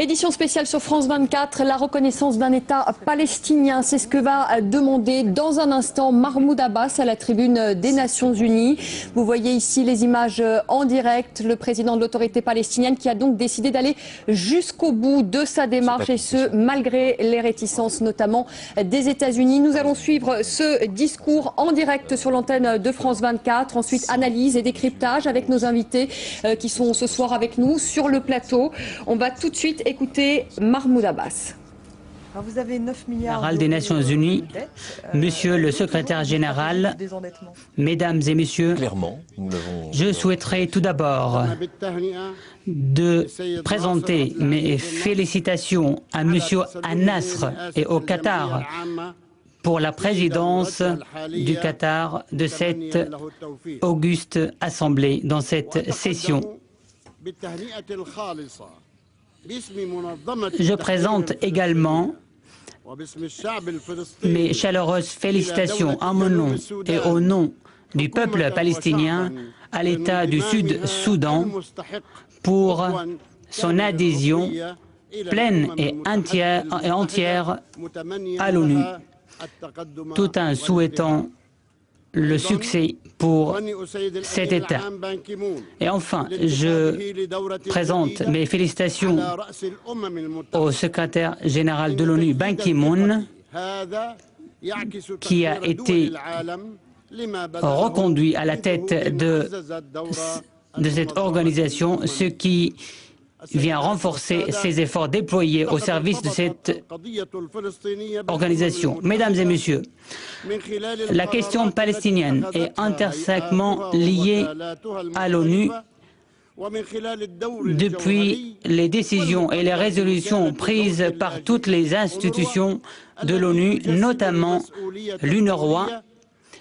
Édition spéciale sur France 24, la reconnaissance d'un État palestinien. C'est ce que va demander dans un instant Mahmoud Abbas à la tribune des Nations Unies. Vous voyez ici les images en direct. Le président de l'autorité palestinienne qui a donc décidé d'aller jusqu'au bout de sa démarche et ce, malgré les réticences notamment des États-Unis. Nous allons suivre ce discours en direct sur l'antenne de France 24. Ensuite, analyse et décryptage avec nos invités qui sont ce soir avec nous sur le plateau. On va tout de suite écouter Mahmoud Abbas. Alors vous avez 9 milliards des Nations Unies, de dettes, Monsieur le secrétaire général, Mesdames et Messieurs, je souhaiterais tout d'abord de présenter mes félicitations à Monsieur Al-Nasr et au Qatar pour la présidence du Qatar de cette auguste assemblée dans cette session. Je présente également mes chaleureuses félicitations en mon nom et au nom du peuple palestinien à l'État du Sud-Soudan pour son adhésion pleine et entière à l'ONU, tout en souhaitant le succès pour cet État. Et enfin, je présente mes félicitations au secrétaire général de l'ONU, Ban Ki-moon, qui a été reconduit à la tête de cette organisation, ce qui vient renforcer ses efforts déployés au service de cette organisation. Mesdames et Messieurs, la question palestinienne est intrinsèquement liée à l'ONU depuis les décisions et les résolutions prises par toutes les institutions de l'ONU, notamment l'UNRWA,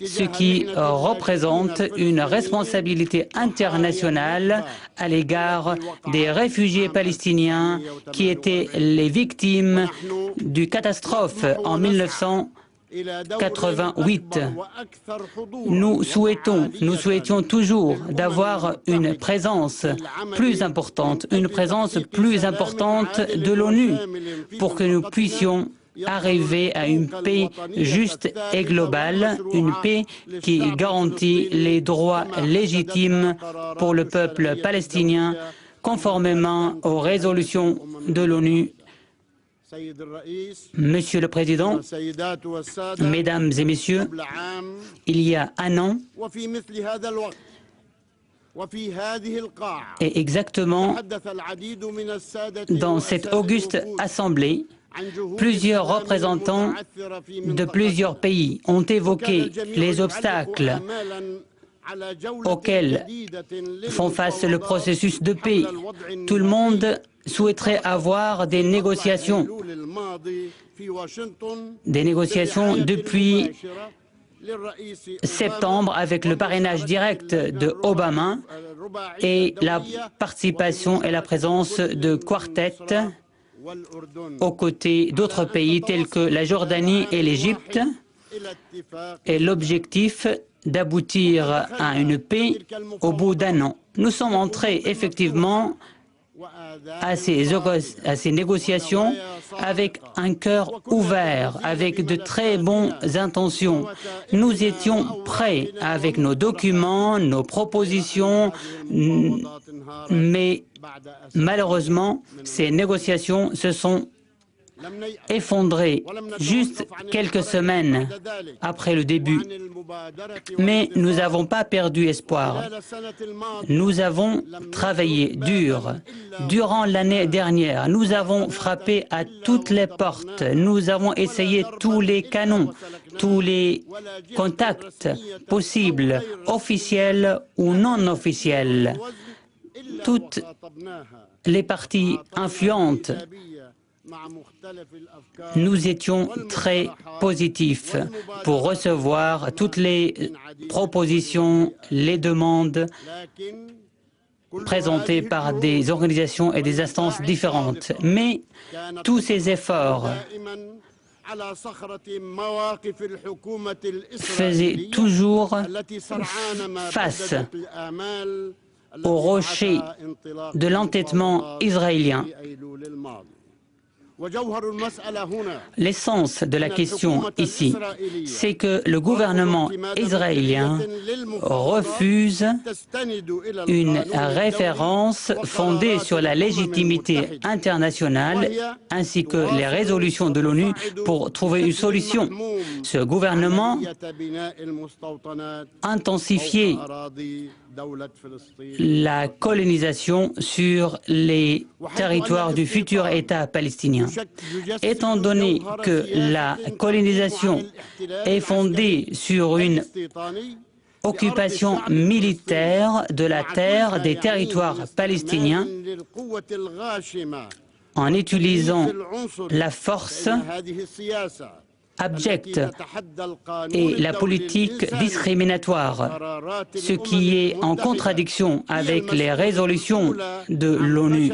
ce qui représente une responsabilité internationale à l'égard des réfugiés palestiniens qui étaient les victimes du catastrophe en 1988. Nous souhaitions toujours d'avoir une présence plus importante de l'ONU pour que nous puissions arriver à une paix juste et globale, une paix qui garantit les droits légitimes pour le peuple palestinien, conformément aux résolutions de l'ONU. Monsieur le Président, Mesdames et Messieurs, il y a un an, et exactement dans cette auguste assemblée, plusieurs représentants de plusieurs pays ont évoqué les obstacles auxquels font face le processus de paix. Tout le monde souhaiterait avoir des négociations depuis septembre avec le parrainage direct de Obama et la participation et la présence de quartet aux côtés d'autres pays tels que la Jordanie et l'Égypte, et l'objectif d'aboutir à une paix au bout d'un an. Nous sommes entrés effectivement à ces négociations avec un cœur ouvert, avec de très bonnes intentions. Nous étions prêts avec nos documents, nos propositions, mais malheureusement, ces négociations se sont effondrées juste quelques semaines après le début. Mais nous n'avons pas perdu espoir. Nous avons travaillé dur. Durant l'année dernière, nous avons frappé à toutes les portes. Nous avons essayé tous les canons, tous les contacts possibles, officiels ou non officiels. Toutes les parties influentes, nous étions très positifs pour recevoir toutes les propositions, les demandes présentées par des organisations et des instances différentes. Mais tous ces efforts faisaient toujours face au rocher de l'entêtement israélien. L'essence de la question ici, c'est que le gouvernement israélien refuse une référence fondée sur la légitimité internationale ainsi que les résolutions de l'ONU pour trouver une solution. Ce gouvernement intensifiait la colonisation sur les territoires du futur État palestinien. Étant donné que la colonisation est fondée sur une occupation militaire de la terre des territoires palestiniens en utilisant la force abjecte et la politique discriminatoire, ce qui est en contradiction avec les résolutions de l'ONU.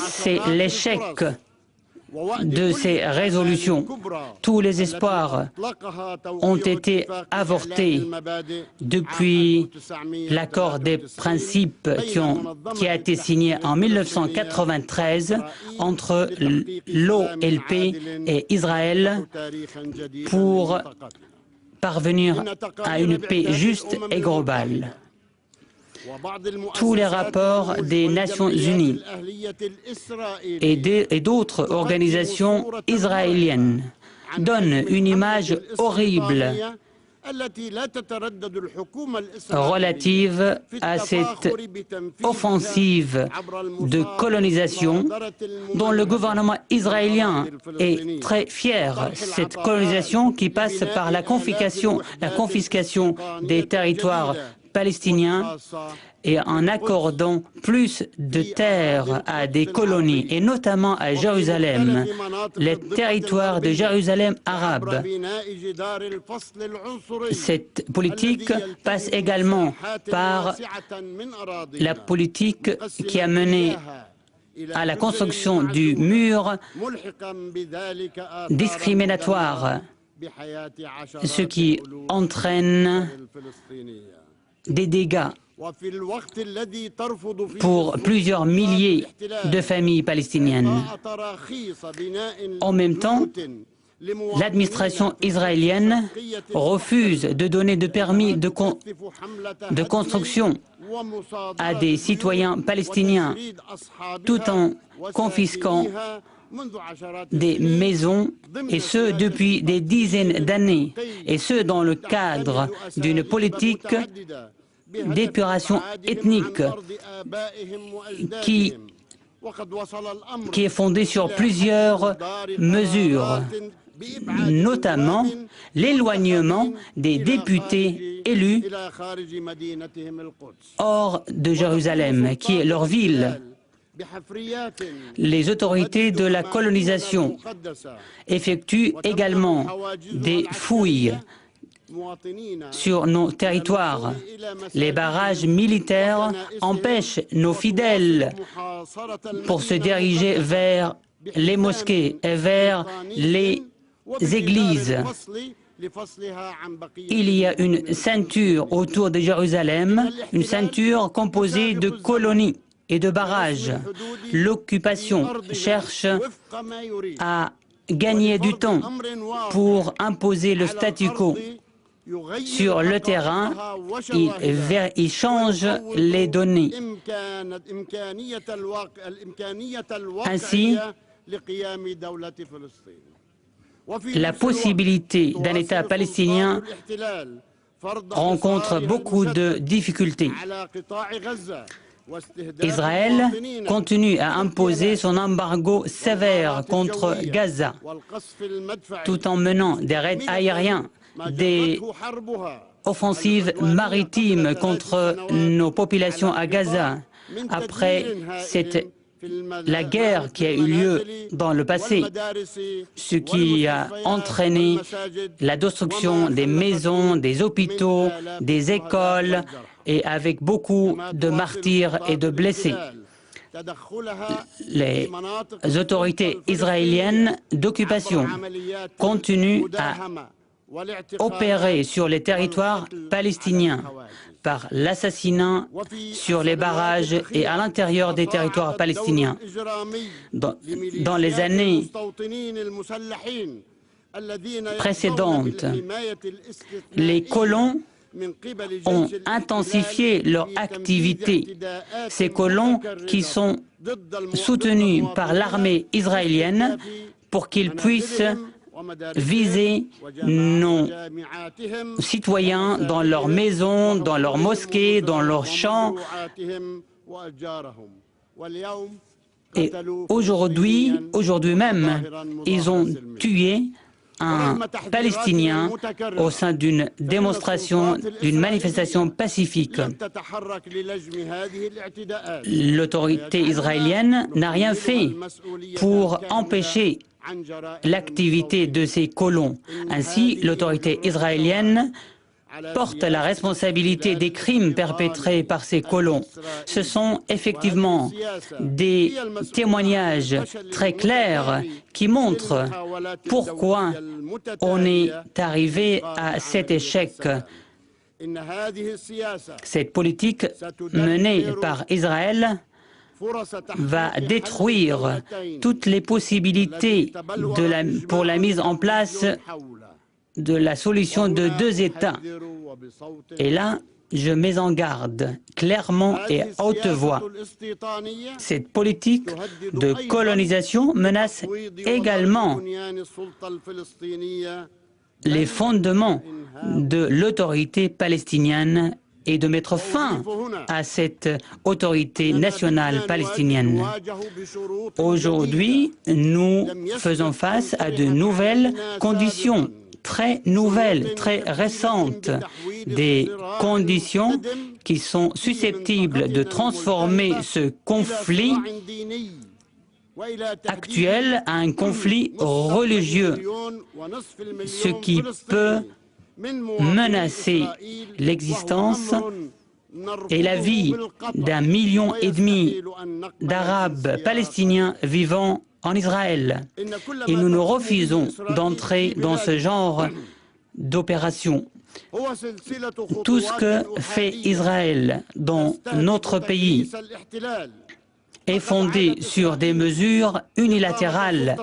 C'est l'échec de ces résolutions. Tous les espoirs ont été avortés depuis l'accord des principes qui a été signé en 1993 entre l'OLP et Israël pour parvenir à une paix juste et globale. Tous les rapports des Nations Unies et d'autres organisations israéliennes donnent une image horrible relative à cette offensive de colonisation dont le gouvernement israélien est très fier. Cette colonisation qui passe par la confiscation des territoires palestiniens et en accordant plus de terres à des colonies, et notamment à Jérusalem, les territoires de Jérusalem arabe. Cette politique passe également par la politique qui a mené à la construction du mur discriminatoire, ce qui entraîne des dégâts pour plusieurs milliers de familles palestiniennes. En même temps, l'administration israélienne refuse de donner de permis de construction à des citoyens palestiniens tout en confisquant des maisons, et ce depuis des dizaines d'années, et ce dans le cadre d'une politique d'épuration ethnique qui est fondée sur plusieurs mesures, notamment l'éloignement des députés élus hors de Jérusalem, qui est leur ville. Les autorités de la colonisation effectuent également des fouilles sur nos territoires. Les barrages militaires empêchent nos fidèles pour se diriger vers les mosquées et vers les églises. Il y a une ceinture autour de Jérusalem, une ceinture composée de colonies et de barrages. L'occupation cherche à gagner du temps pour imposer le statu quo. Sur le terrain, il change les données. Ainsi, la possibilité d'un État palestinien rencontre beaucoup de difficultés. Israël continue à imposer son embargo sévère contre Gaza, tout en menant des raids aériens, des offensives maritimes contre nos populations à Gaza. Après la guerre qui a eu lieu dans le passé, ce qui a entraîné la destruction des maisons, des hôpitaux, des écoles, et avec beaucoup de martyrs et de blessés. Les autorités israéliennes d'occupation continuent à opéré sur les territoires palestiniens par l'assassinat sur les barrages et à l'intérieur des territoires palestiniens. Dans les années précédentes, les colons ont intensifié leur activité. Ces colons qui sont soutenus par l'armée israélienne pour qu'ils puissent viser nos citoyens dans leurs maisons, dans leurs mosquées, dans leurs champs. Et aujourd'hui même, ils ont tué un Palestinien au sein d'une démonstration, d'une manifestation pacifique. L'autorité israélienne n'a rien fait pour empêcher l'activité de ces colons. Ainsi, l'autorité israélienne porte la responsabilité des crimes perpétrés par ces colons. Ce sont effectivement des témoignages très clairs qui montrent pourquoi on est arrivé à cet échec. Cette politique menée par Israël va détruire toutes les possibilités pour la mise en place de la solution de deux États. Et là, je mets en garde clairement et à haute voix. Cette politique de colonisation menace également les fondements de l'autorité palestinienne et de mettre fin à cette autorité nationale palestinienne. Aujourd'hui, nous faisons face à de nouvelles conditions, très nouvelles, très récentes, des conditions qui sont susceptibles de transformer ce conflit actuel à un conflit religieux, ce qui peut menacer l'existence et la vie d'1,5 million d'Arabes palestiniens vivant en Israël. Et nous nous refusons d'entrer dans ce genre d'opération. Tout ce que fait Israël dans notre pays est fondé sur des mesures unilatérales,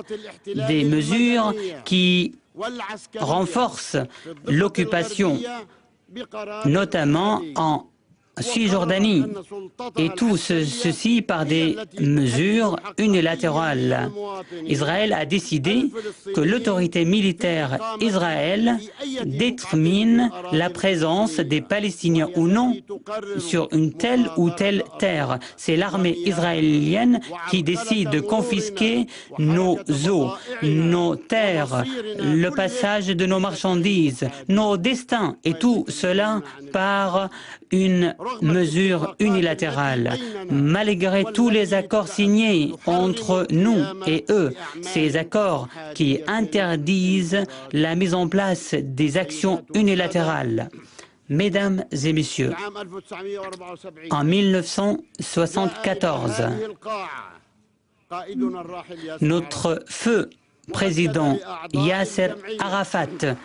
des mesures qui renforcent l'occupation, notamment en Cisjordanie, et tout ceci par des mesures unilatérales. Israël a décidé que l'autorité militaire Israël détermine la présence des Palestiniens ou non sur une telle ou telle terre. C'est l'armée israélienne qui décide de confisquer nos eaux, nos terres, le passage de nos marchandises, nos destins, et tout cela par une mesure unilatérale. Malgré tous les accords signés entre nous et eux, ces accords qui interdisent la mise en place des actions unilatérales. Mesdames et messieurs, en 1974, notre feu président Yasser Arafat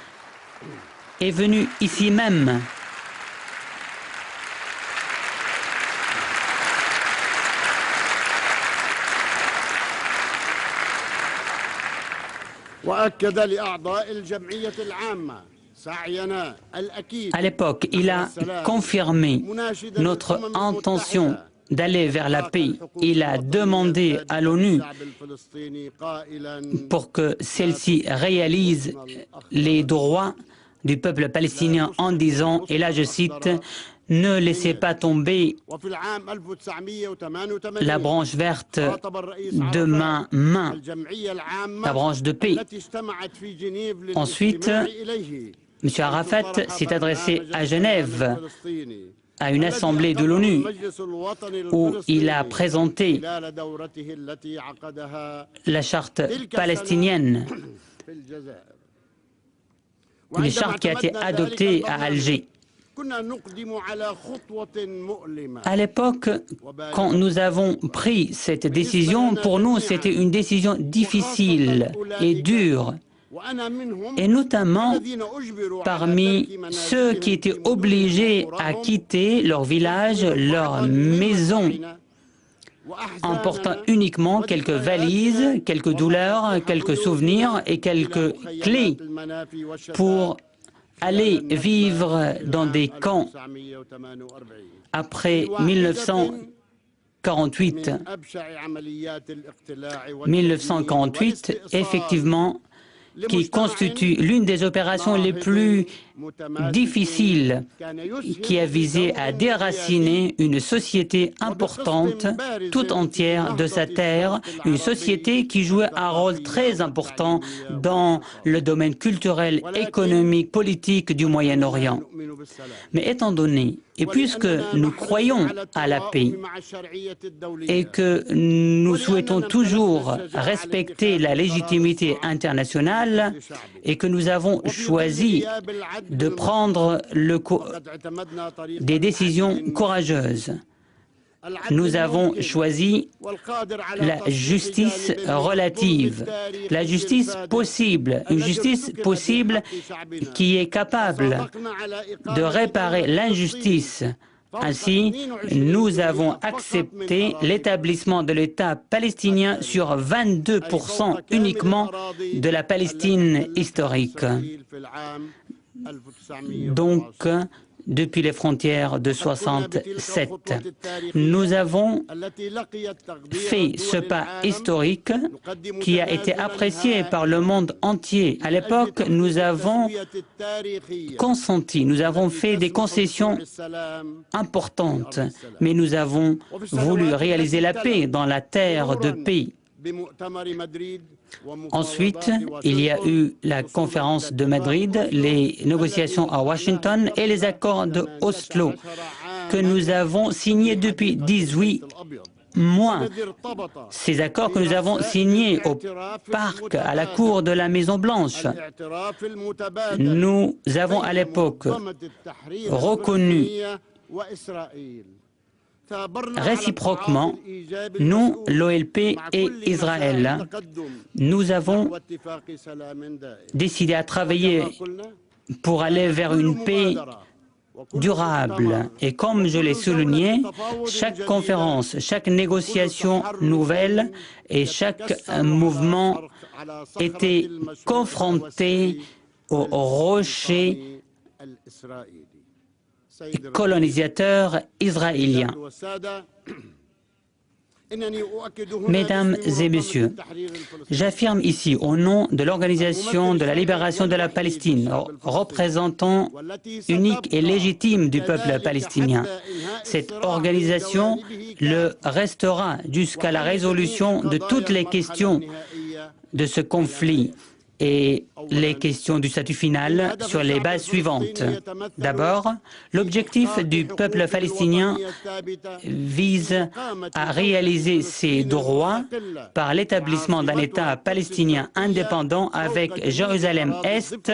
est venu ici même à l'époque, il a confirmé notre intention d'aller vers la paix. Il a demandé à l'ONU pour que celle-ci réalise les droits du peuple palestinien en disant, et là je cite, « Ne laissez pas tomber la branche verte de ma main, la branche de paix. » Ensuite, M. Arafat s'est adressé à Genève, à une assemblée de l'ONU, où il a présenté la charte palestinienne, une charte qui a été adoptée à Alger. À l'époque, quand nous avons pris cette décision, pour nous, c'était une décision difficile et dure. et notamment parmi ceux qui étaient obligés à quitter leur village, leur maison, en portant uniquement quelques valises, quelques douleurs, quelques souvenirs et quelques clés pour aller vivre dans des camps après 1948. 1948, effectivement, qui constitue l'une des opérations les plus difficiles, qui a visé à déraciner une société importante, toute entière de sa terre, une société qui jouait un rôle très important dans le domaine culturel, économique, politique du Moyen-Orient. Mais étant donné, et puisque nous croyons à la paix et que nous souhaitons toujours respecter la légitimité internationale et que nous avons choisi de prendre des décisions courageuses, nous avons choisi la justice relative, la justice possible, une justice possible qui est capable de réparer l'injustice. Ainsi, nous avons accepté l'établissement de l'État palestinien sur 22% uniquement de la Palestine historique. Donc, depuis les frontières de 67. Nous avons fait ce pas historique qui a été apprécié par le monde entier. À l'époque, nous avons consenti, nous avons fait des concessions importantes, mais nous avons voulu réaliser la paix dans la terre de paix. Ensuite, il y a eu la conférence de Madrid, les négociations à Washington et les accords de Oslo que nous avons signés depuis 18 mois. Ces accords que nous avons signés au parc, à la cour de la Maison-Blanche, nous avons à l'époque reconnu réciproquement, nous, l'OLP et Israël, nous avons décidé à travailler pour aller vers une paix durable. Et comme je l'ai souligné, chaque conférence, chaque négociation nouvelle et chaque mouvement était confronté au rocher colonisateur israélien. Mesdames et messieurs, j'affirme ici au nom de l'Organisation de la libération de la Palestine, représentant unique et légitime du peuple palestinien. Cette organisation le restera jusqu'à la résolution de toutes les questions de ce conflit et les questions du statut final sur les bases suivantes. D'abord, l'objectif du peuple palestinien vise à réaliser ses droits par l'établissement d'un État palestinien indépendant avec Jérusalem-Est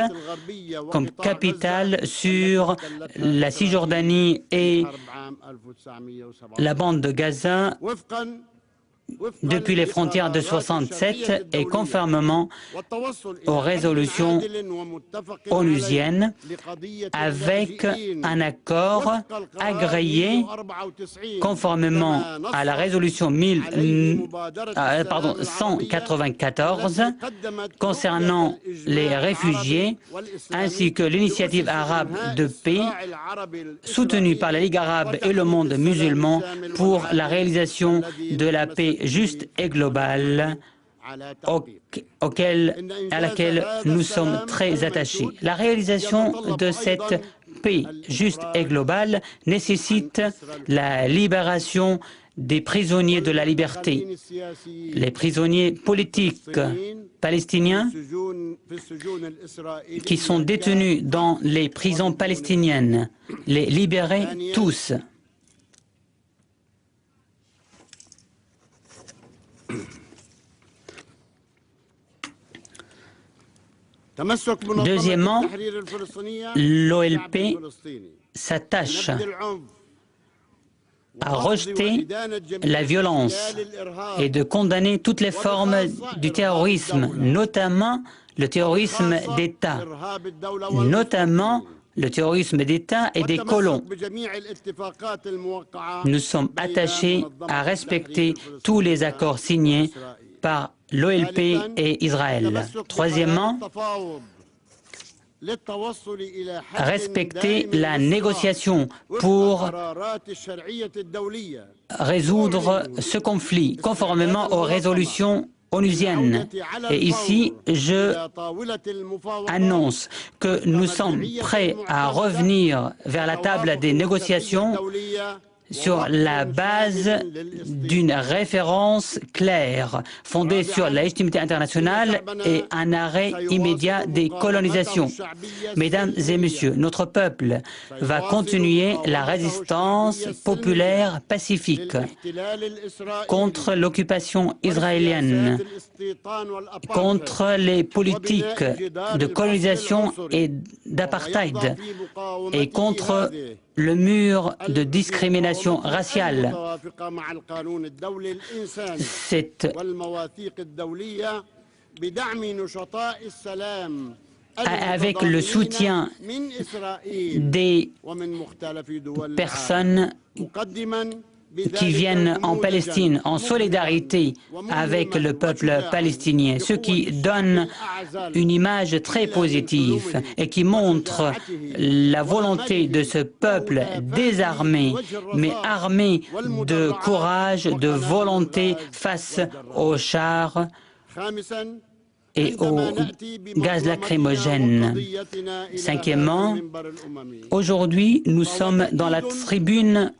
comme capitale sur la Cisjordanie et la bande de Gaza depuis les frontières de 67 et conformément aux résolutions onusiennes avec un accord agréé conformément à la résolution 194 concernant les réfugiés ainsi que l'initiative arabe de paix soutenue par la Ligue arabe et le monde musulman pour la réalisation de la paix juste et globale à laquelle nous sommes très attachés. La réalisation de cette paix juste et globale nécessite la libération des prisonniers de la liberté. Les prisonniers politiques palestiniens qui sont détenus dans les prisons palestiniennes, les libérer tous. Deuxièmement, l'OLP s'attache à rejeter la violence et de condamner toutes les formes du terrorisme, notamment le terrorisme d'État, notamment le terrorisme d'État et des colons. Nous sommes attachés à respecter tous les accords signés par l'OLP et Israël. Troisièmement, respecter la négociation pour résoudre ce conflit conformément aux résolutions onusiennes. Et ici, je annonce que nous sommes prêts à revenir vers la table des négociations sur la base d'une référence claire, fondée sur la légitimité internationale et un arrêt immédiat des colonisations. Mesdames et messieurs, notre peuple va continuer la résistance populaire pacifique contre l'occupation israélienne, contre les politiques de colonisation et d'apartheid et contre le mur de discrimination raciale. C'est avec le soutien des personnes qui viennent en Palestine en solidarité avec le peuple palestinien, ce qui donne une image très positive et qui montre la volonté de ce peuple désarmé, mais armé de courage, de volonté face aux chars et aux gaz lacrymogènes. Cinquièmement, aujourd'hui, nous sommes dans la tribune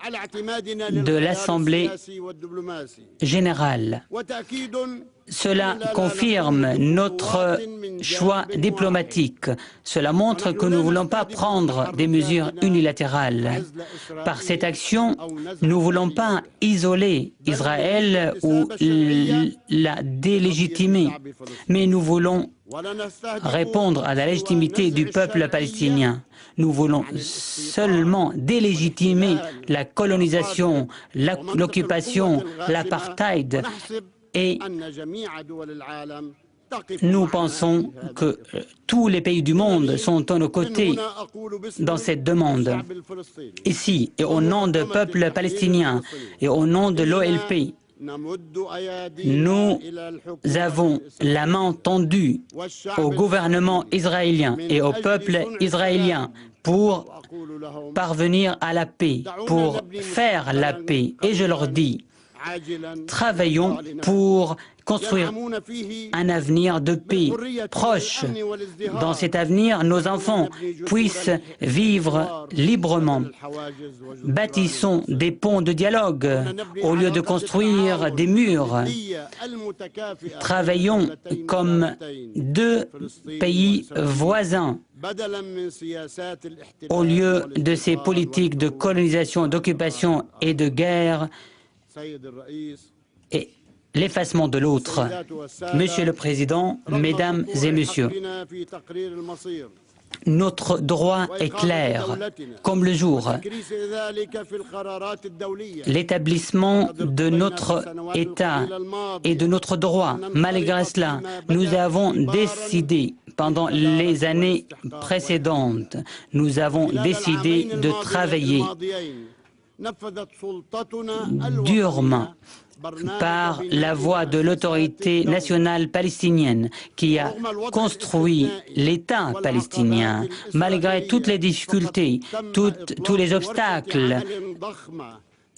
de l'Assemblée générale. Cela confirme notre choix diplomatique. Cela montre que nous ne voulons pas prendre des mesures unilatérales. Par cette action, nous ne voulons pas isoler Israël ou la délégitimer, mais nous voulons répondre à la légitimité du peuple palestinien. Nous voulons seulement délégitimer la colonisation, l'occupation, l'apartheid. Et nous pensons que tous les pays du monde sont à nos côtés dans cette demande. Ici, et au nom du peuple palestinien et au nom de l'OLP, nous avons la main tendue au gouvernement israélien et au peuple israélien pour parvenir à la paix, pour faire la paix. Et je leur dis, travaillons pour construire un avenir de paix proche. Dans cet avenir, nos enfants puissent vivre librement. Bâtissons des ponts de dialogue au lieu de construire des murs. Travaillons comme deux pays voisins au lieu de ces politiques de colonisation, d'occupation et de guerre et l'effacement de l'autre. Monsieur le Président, Mesdames et Messieurs, notre droit est clair, comme le jour. L'établissement de notre État et de notre droit. Malgré cela, nous avons décidé, pendant les années précédentes, nous avons décidé de travailler durement par la voie de l'autorité nationale palestinienne qui a construit l'État palestinien. Malgré toutes les difficultés, tous les obstacles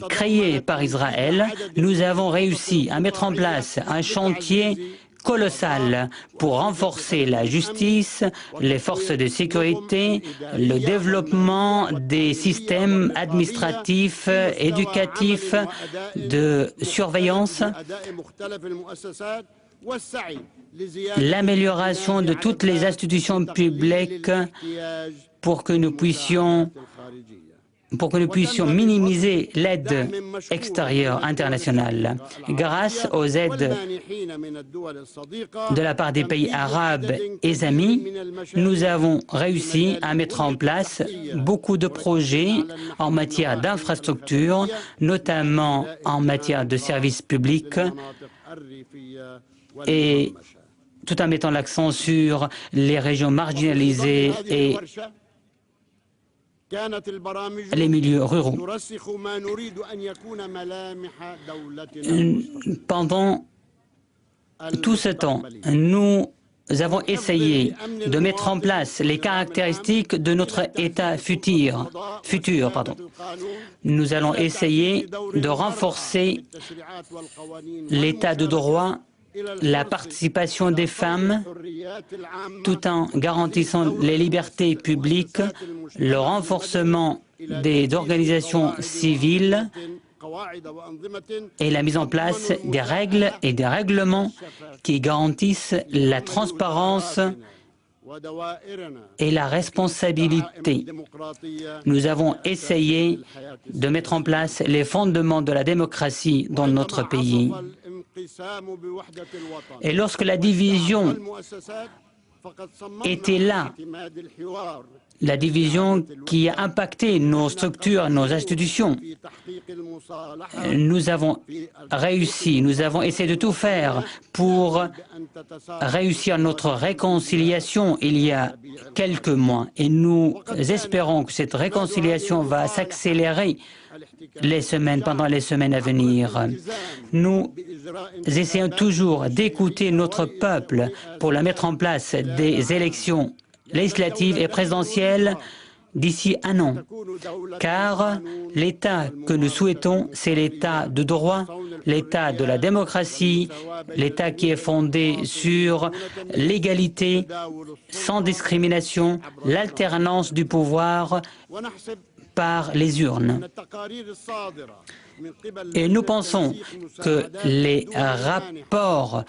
créés par Israël, nous avons réussi à mettre en place un chantier colossal pour renforcer la justice, les forces de sécurité, le développement des systèmes administratifs, éducatifs, de surveillance, l'amélioration de toutes les institutions publiques pour que nous puissions minimiser l'aide extérieure internationale. Grâce aux aides de la part des pays arabes et amis, nous avons réussi à mettre en place beaucoup de projets en matière d'infrastructures, notamment en matière de services publics et tout en mettant l'accent sur les régions marginalisées et les milieux ruraux. Pendant tout ce temps, nous avons essayé de mettre en place les caractéristiques de notre État futur. Nous allons essayer de renforcer l'État de droit, la participation des femmes, tout en garantissant les libertés publiques, le renforcement des organisations civiles et la mise en place des règles et des règlements qui garantissent la transparence et la responsabilité. Nous avons essayé de mettre en place les fondements de la démocratie dans notre pays. Et lorsque la division était là, la division qui a impacté nos structures, nos institutions, nous avons réussi, nous avons essayé de tout faire pour réussir notre réconciliation il y a quelques mois. Et nous espérons que cette réconciliation va s'accélérer pendant les semaines à venir. Nous essayons toujours d'écouter notre peuple pour la mettre en place des élections législatives et présidentielles d'ici un an, car l'État que nous souhaitons, c'est l'État de droit, l'État de la démocratie, l'État qui est fondé sur l'égalité, sans discrimination, l'alternance du pouvoir par les urnes. Et nous pensons que les rapports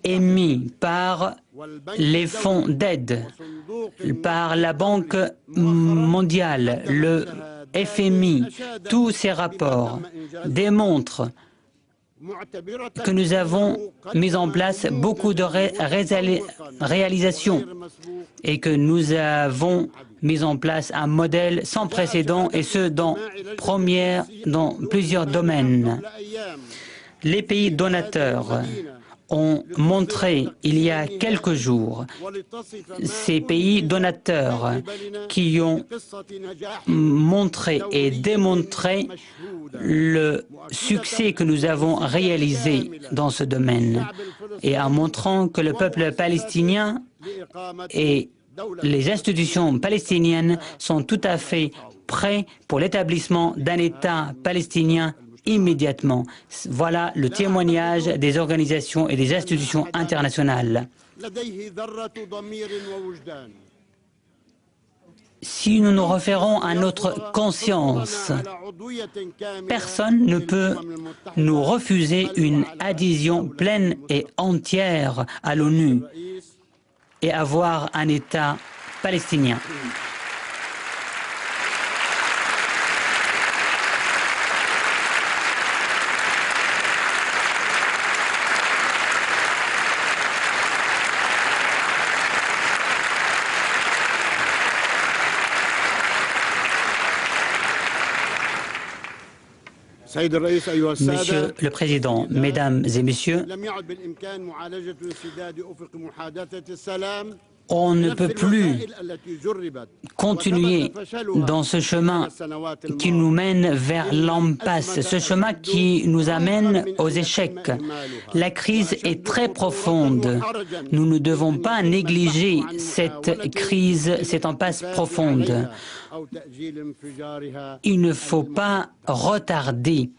émis par les fonds d'aide, par la Banque mondiale, le FMI, tous ces rapports démontrent que nous avons mis en place beaucoup de réalisations et que nous avons mis en place un modèle sans précédent, et ce dans plusieurs domaines. Les pays donateurs ont montré il y a quelques jours, ces pays donateurs qui ont montré et démontré le succès que nous avons réalisé dans ce domaine, et en montrant que le peuple palestinien et les institutions palestiniennes sont tout à fait prêts pour l'établissement d'un État palestinien immédiatement. Voilà le témoignage des organisations et des institutions internationales. Si nous nous référons à notre conscience, personne ne peut nous refuser une adhésion pleine et entière à l'ONU et avoir un État palestinien. Monsieur le Président, Mesdames et Messieurs, on ne peut plus continuer dans ce chemin qui nous mène vers l'impasse, ce chemin qui nous amène aux échecs. La crise est très profonde. Nous ne devons pas négliger cette crise, cette impasse profonde. Il ne faut pas retarder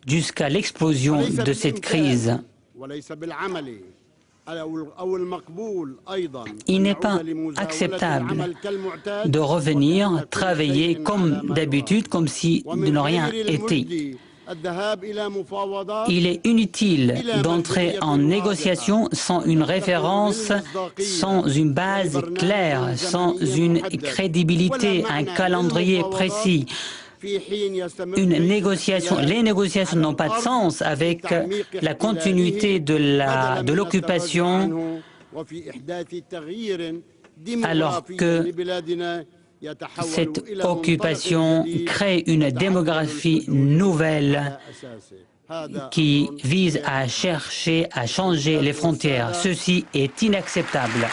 jusqu'à l'explosion de cette crise. Il n'est pas acceptable de revenir travailler comme d'habitude, comme si de ne rien été. Il est inutile d'entrer en négociation sans une référence, sans une base claire, sans une crédibilité, un calendrier précis. Les négociations n'ont pas de sens avec la continuité de l'occupation, alors que Cette occupation crée une démographie nouvelle qui vise à chercher à changer les frontières. Ceci est inacceptable.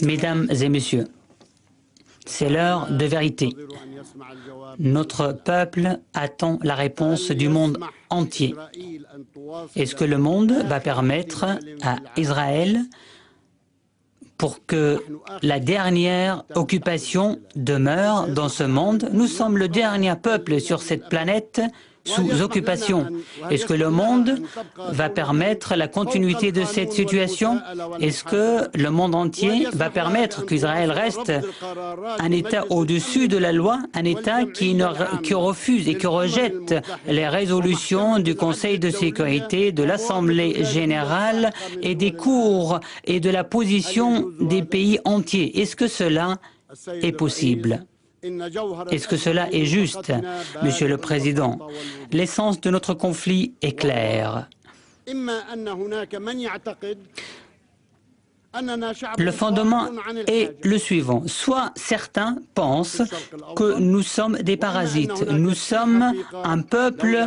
Mesdames et messieurs, c'est l'heure de vérité. Notre peuple attend la réponse du monde entier. Est-ce que le monde va permettre à Israël, pour que la dernière occupation demeure dans ce monde? Nous sommes le dernier peuple sur cette planète sous occupation. Est-ce que le monde va permettre la continuité de cette situation? Est-ce que le monde entier va permettre qu'Israël reste un État au-dessus de la loi, un État qui refuse et qui rejette les résolutions du Conseil de sécurité, de l'Assemblée générale et des cours et de la position des pays entiers? Est-ce que cela est possible? Est-ce que cela est juste, Monsieur le Président? L'essence de notre conflit est claire. Le fondement est le suivant. Soit certains pensent que nous sommes des parasites, nous sommes un peuple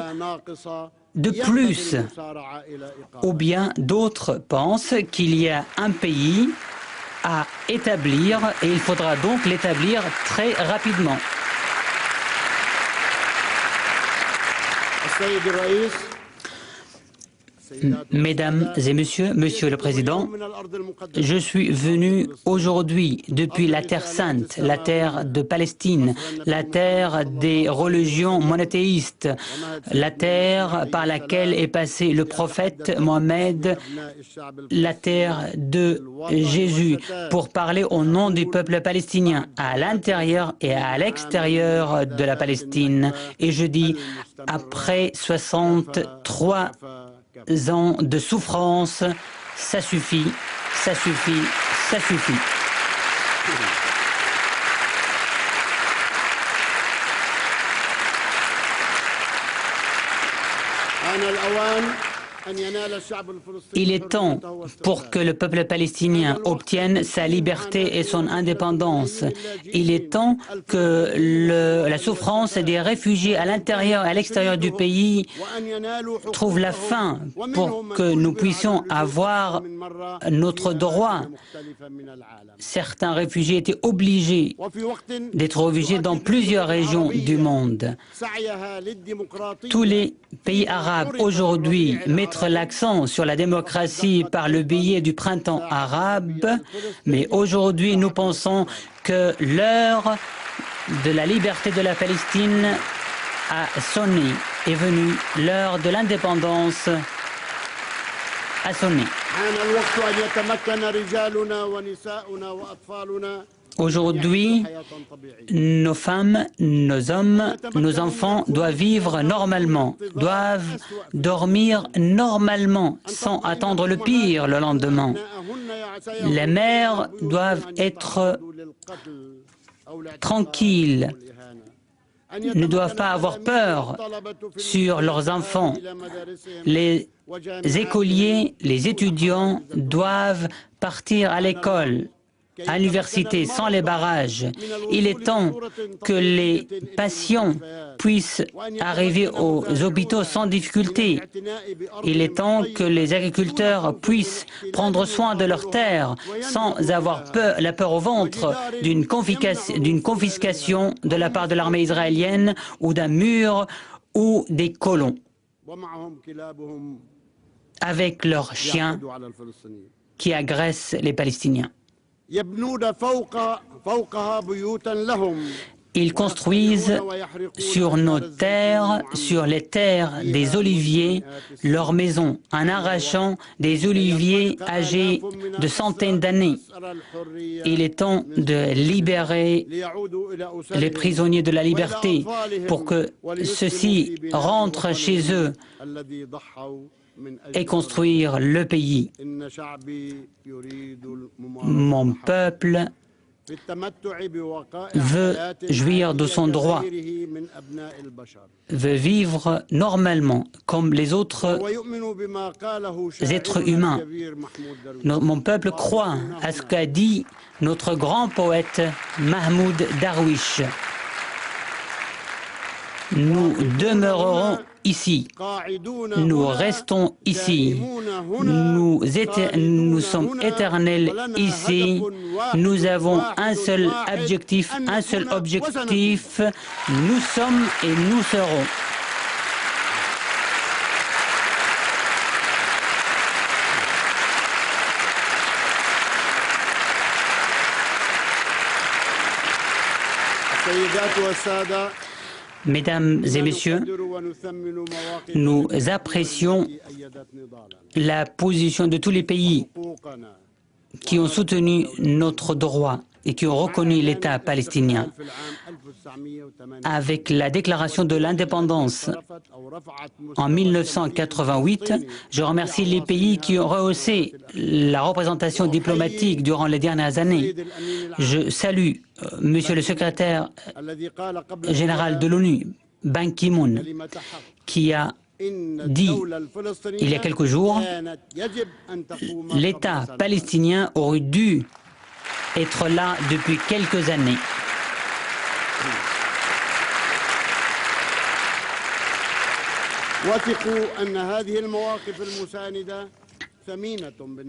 de plus, ou bien d'autres pensent qu'il y a un pays à établir et il faudra donc l'établir très rapidement. Mesdames et messieurs, Monsieur le Président, je suis venu aujourd'hui depuis la Terre sainte, la terre de Palestine, la terre des religions monothéistes, la terre par laquelle est passé le prophète Mohammed, la terre de Jésus, pour parler au nom du peuple palestinien, à l'intérieur et à l'extérieur de la Palestine. Et je dis, après 63 ans de souffrance, ça suffit, ça suffit, ça suffit. Il est temps pour que le peuple palestinien obtienne sa liberté et son indépendance. Il est temps que la souffrance des réfugiés à l'intérieur et à l'extérieur du pays trouve la fin pour que nous puissions avoir notre droit. Certains réfugiés étaient obligés d'être réfugiés dans plusieurs régions du monde. Tous les pays arabes aujourd'hui mettent l'accent sur la démocratie par le biais du printemps arabe, mais aujourd'hui nous pensons que l'heure de la liberté de la Palestine a sonné, est venue, l'heure de l'indépendance a sonné. Aujourd'hui, nos femmes, nos hommes, nos enfants doivent vivre normalement, doivent dormir normalement, sans attendre le pire le lendemain. Les mères doivent être tranquilles, ne doivent pas avoir peur sur leurs enfants. Les écoliers, les étudiants doivent partir à l'école, à l'université, sans les barrages. Il est temps que les patients puissent arriver aux hôpitaux sans difficulté. Il est temps que les agriculteurs puissent prendre soin de leurs terres sans avoir la peur au ventre d'une confiscation de la part de l'armée israélienne ou d'un mur ou des colons avec leurs chiens qui agressent les Palestiniens. Ils construisent sur nos terres, sur les terres des oliviers, leurs maisons, en arrachant des oliviers âgés de centaines d'années. Il est temps de libérer les prisonniers de la liberté pour que ceux-ci rentrent chez eux et construire le pays. Mon peuple veut jouir de son droit, veut vivre normalement comme les autres êtres humains. Mon peuple croit à ce qu'a dit notre grand poète Mahmoud Darwish. Nous demeurerons ici, nous restons ici, nous sommes éternels ici, nous avons un seul objectif, nous sommes et nous serons. Mesdames et messieurs, nous apprécions la position de tous les pays qui ont soutenu notre droit et qui ont reconnu l'État palestinien. Avec la déclaration de l'indépendance en 1988, je remercie les pays qui ont rehaussé la représentation diplomatique durant les dernières années. Je salue Monsieur le secrétaire général de l'ONU, Ban Ki-moon, qui a dit il y a quelques jours « L'État palestinien aurait dû être là depuis quelques années ».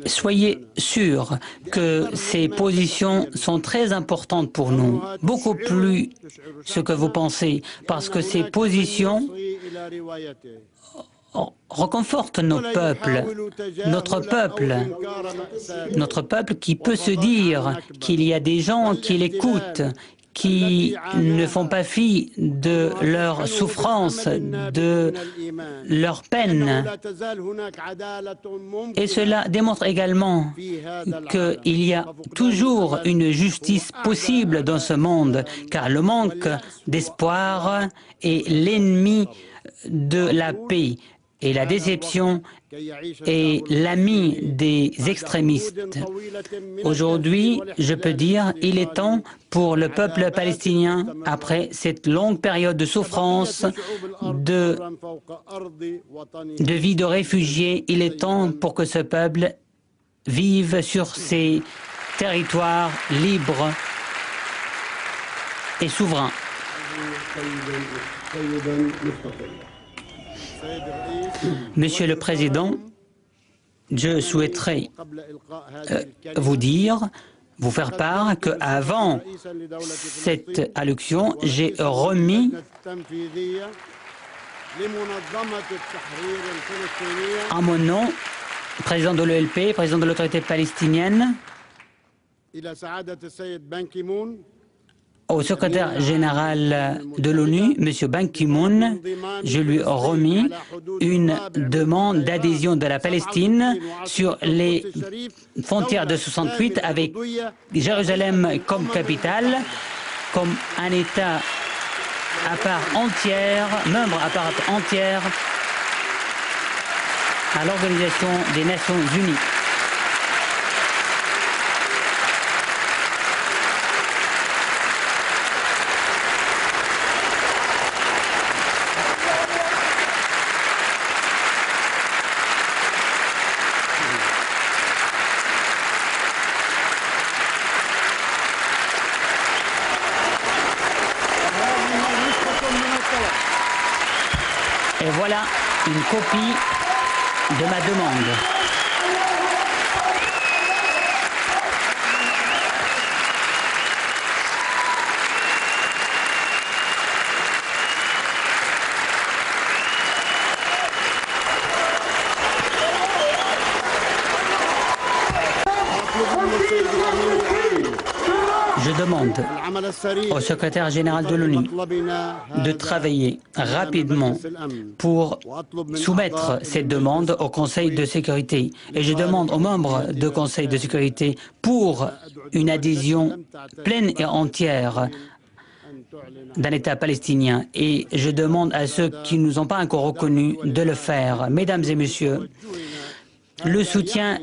Soyez sûrs que ces positions sont très importantes pour nous, beaucoup plus ce que vous pensez, parce que ces positions reconfortent notre peuple qui peut se dire qu'il y a des gens qui l'écoutent, qui ne font pas fi de leur souffrance, de leur peine. Et cela démontre également qu'il y a toujours une justice possible dans ce monde, car le manque d'espoir est l'ennemi de la paix. Et la déception est l'ami des extrémistes. Aujourd'hui, je peux dire, il est temps pour le peuple palestinien, après cette longue période de souffrance, de vie de réfugiés, il est temps pour que ce peuple vive sur ses territoires libres et souverains. Monsieur le Président, je souhaiterais vous faire part qu'avant cette allocution, j'ai remis en mon nom, président de l'OLP, président de l'autorité palestinienne, au secrétaire général de l'ONU, M. Ban Ki-moon, je lui ai remis une demande d'adhésion de la Palestine sur les frontières de 68 avec Jérusalem comme capitale, comme un État à part entière, membre à part entière à l'Organisation des Nations Unies. Et voilà une copie de ma demande. Je demande au secrétaire général de l'ONU de travailler rapidement pour soumettre cette demande au Conseil de sécurité. Et je demande aux membres du Conseil de sécurité pour une adhésion pleine et entière d'un État palestinien. Et je demande à ceux qui ne nous ont pas encore reconnus de le faire. Mesdames et messieurs, le soutien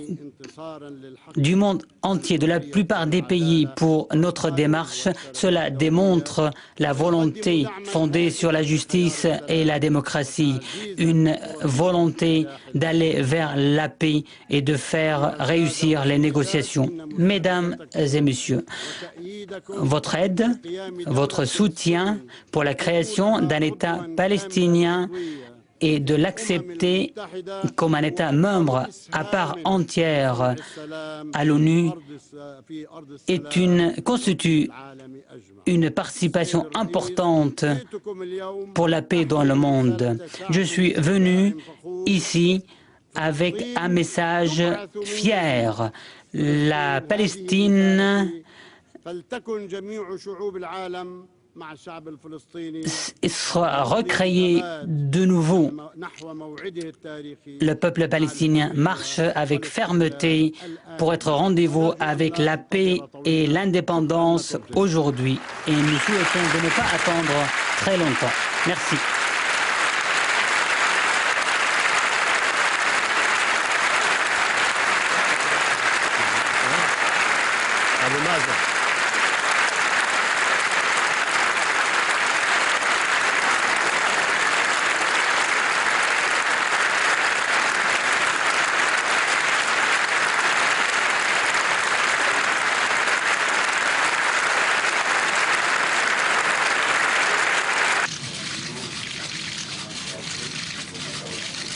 du monde entier, de la plupart des pays pour notre démarche. Cela démontre la volonté fondée sur la justice et la démocratie, une volonté d'aller vers la paix et de faire réussir les négociations. Mesdames et messieurs, votre aide, votre soutien pour la création d'un État palestinien et de l'accepter comme un État membre à part entière à l'ONU constitue une participation importante pour la paix dans le monde. Je suis venu ici avec un message fier. La Palestine sera recréé de nouveau. Le peuple palestinien marche avec fermeté pour être au rendez-vous avec la paix et l'indépendance aujourd'hui. Et nous souhaitons de ne pas attendre très longtemps. Merci.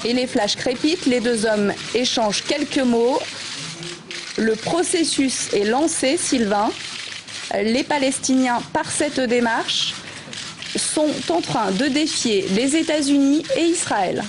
Et les flashs crépitent, les deux hommes échangent quelques mots. Le processus est lancé, Sylvain. Les Palestiniens, par cette démarche, sont en train de défier les États-Unis et Israël.